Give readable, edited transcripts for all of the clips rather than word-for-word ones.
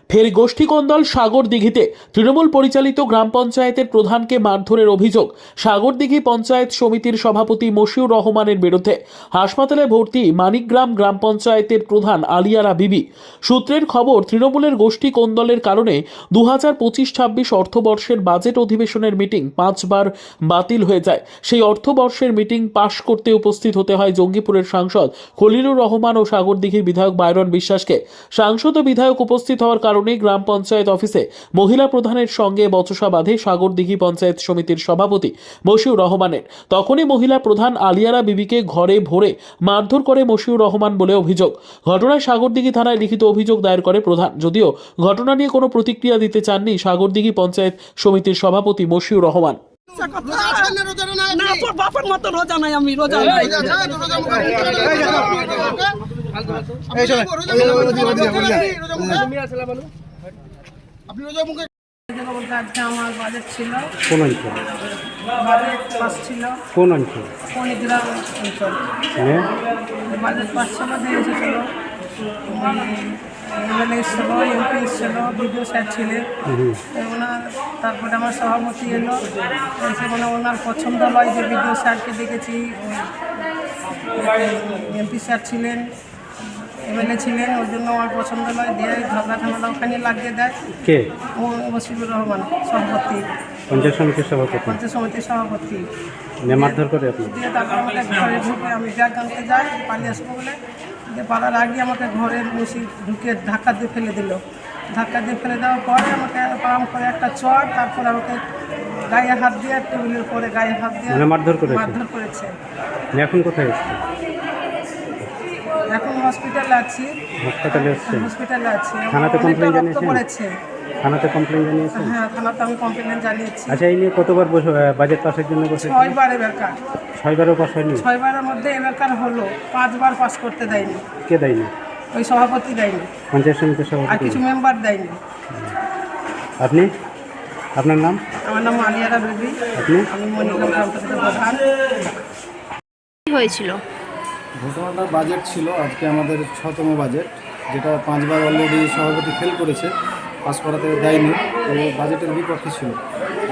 ফের গোষ্ঠীকন্দল সাগরদিঘিতে তৃণমূল পরিচালিত গ্রাম পঞ্চায়েতের প্রধানকে মারধরের অভিযোগ। সাগরদিঘি পঞ্চায়েত সমিতির সভাপতি মশিউর রহমানের বিরুদ্ধে। হাসপাতালে ভর্তি মানিকগ্রাম গ্রাম পঞ্চায়েতের প্রধান আলিয়ারা বিবি। সূত্রের খবর, তৃণমূলের গোষ্ঠীকন্দলের কারণে 2025-26 অর্থবর্ষের বাজেট অধিবেশনের মিটিং 5 বার বাতিল হয়ে যায়। সেই অর্থবর্ষের মিটিং পাশ করতে উপস্থিত হতে হয় জঙ্গিপুরের সাংসদ খলিলুর রহমান ও সাগরদিঘির বিধায়ক বাইরন বিশ্বাসকে। সাংসদ ও বিধায়ক উপস্থিত হওয়ার কারণে গ্রাম পঞ্চায়েত অফিসে মহিলা প্রধানের সঙ্গে বচসা বাঁধে সাগরদিঘি পঞ্চায়েত সমিতির সভাপতি মশিউর রহমানের। তখনই মহিলা প্রধান আলিয়ারা বিবিকে ঘরে ভরে মারধর করে মশিউর রহমান বলে অভিযোগ। ঘটনায় সাগরদিঘি থানায় লিখিত অভিযোগ দায়ের করে প্রধান। যদিও ঘটনা নিয়ে কোনো প্রতিক্রিয়া দিতে চাননি সাগরদিঘি পঞ্চায়েত সমিতির সভাপতি মশিউর রহমান। আমার বাজেট ছিল, কোন অঞ্চল? বাজেট পাস ছিল কোন অঞ্চল? মণিগ্রাম অঞ্চল। বাজেট পাস ছিল, দিয়ে এসেছিল এমএলএ এসেছিল, এমপি এসেছিল, বিডিও স্যার ছিলেন। তারপরে আমার সভাপতি এলো, এসে ওনার পছন্দ হয় যে বিডিও স্যারকে দেখেছি, এমপি স্যার ছিলেন, এমএলএ ছিলেন, ওই জন্য আমার পছন্দ নয়, দিয়ে ঝগড়া ঝামেলা ওখানে লাগিয়ে দেয়। কে? মশিউর রহমান, সভাপতি, পঞ্চায়েত সমিতির সভাপতি। পঞ্চায়েত সমিতির সভাপতি। মারধর করে আপনি? দিয়ে তারপর আমাকে ঘরে ঢুকে, আমি ব্যাগ আনতে যাই, পালিয়ে আসবো বলে, দিয়ে পালার আগে আমাকে ঘরের মসি ঢুকে ধাক্কা দিয়ে ফেলে দিল। ধাক্কা দিয়ে ফেলে দেওয়ার পরে আমাকে পাম করে একটা চট, তারপর আমাকে গায়ে হাত দিয়ে, টেবিলের পরে গায়ে হাত দিয়ে মারধর করেছে। এখন কোথায় এসছে? এখন হসপিটালে আছি। হসপিটালে আছি। থানাতে কমপ্লেন জানিয়েছেন? করেছে। থানাতে কমপ্লেন জানিয়েছেন? হ্যাঁ, থানাতে আমি কমপ্লেন জানিয়েছি। আচ্ছা, এই নিয়ে কতবার বাজেট পাসের জন্য বসে? 6 বার এবারকার। 6 বারও পাস হয়নি? 6 বারের মধ্যে এবারকার হলো, 5 বার পাস করতে দেয়নি। কে দেয়নি? ওই সভাপতি দেয়নি, পঞ্চায়েত সমিতির আর সভাপতি। কিছু মেম্বার দেয়নি। আপনি? আপনার নাম? আমার নাম আলিয়ারা বিবি। আপনি? আমি মণিগ্রাম গ্রাম পঞ্চায়েতের প্রধান। হয়েছিল ঘটনাটা বাজেট ছিল আজকে আমাদের 6তম বাজেট, যেটা 5 বার অলরেডি সভাপতি ফেল করেছে, পাস করাতে দেয়নি, তো বাজেটের বিপক্ষে ছিল।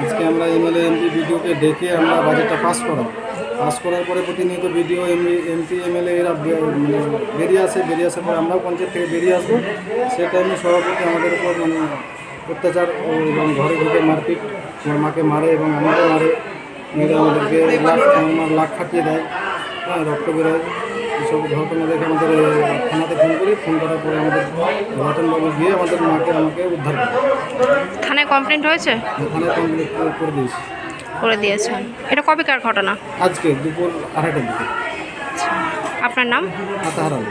আজকে আমরা এমএলএ এমপি বিডিওকে ডেকে আমরা বাজেটটা পাস করার পরে প্রতিনিয়ত বিডিও এমপি এমএলএ এরা বেরিয়ে আসার পরে আমরাও পঞ্চায়েত থেকে বেরিয়ে আসবো। সে টাইমে সভাপতি আমাদের উপর অত্যাচার এবং ঘরে ঢুকে মারপিট, আমার মাকে মারে এবং আমাকে মারে, মেয়েরা আমাদেরকে লাখ খাটিয়ে দেয়, হ্যাঁ, রক্ত বেরোয়। এইসব ঘটনা দেখে আমাদের থানাতে ফোন করার পরে আমাদের রতনবাবু গিয়ে আমাকে উদ্ধার করে। থানায় কমপ্লেন্ট হয়েছে? থানায় কমপ্লেন করে দিয়েছেন। এটা কবেকার ঘটনা? আজকে দুপুর 2:30টার দিকে। আপনার নাম? আতাহার আলী।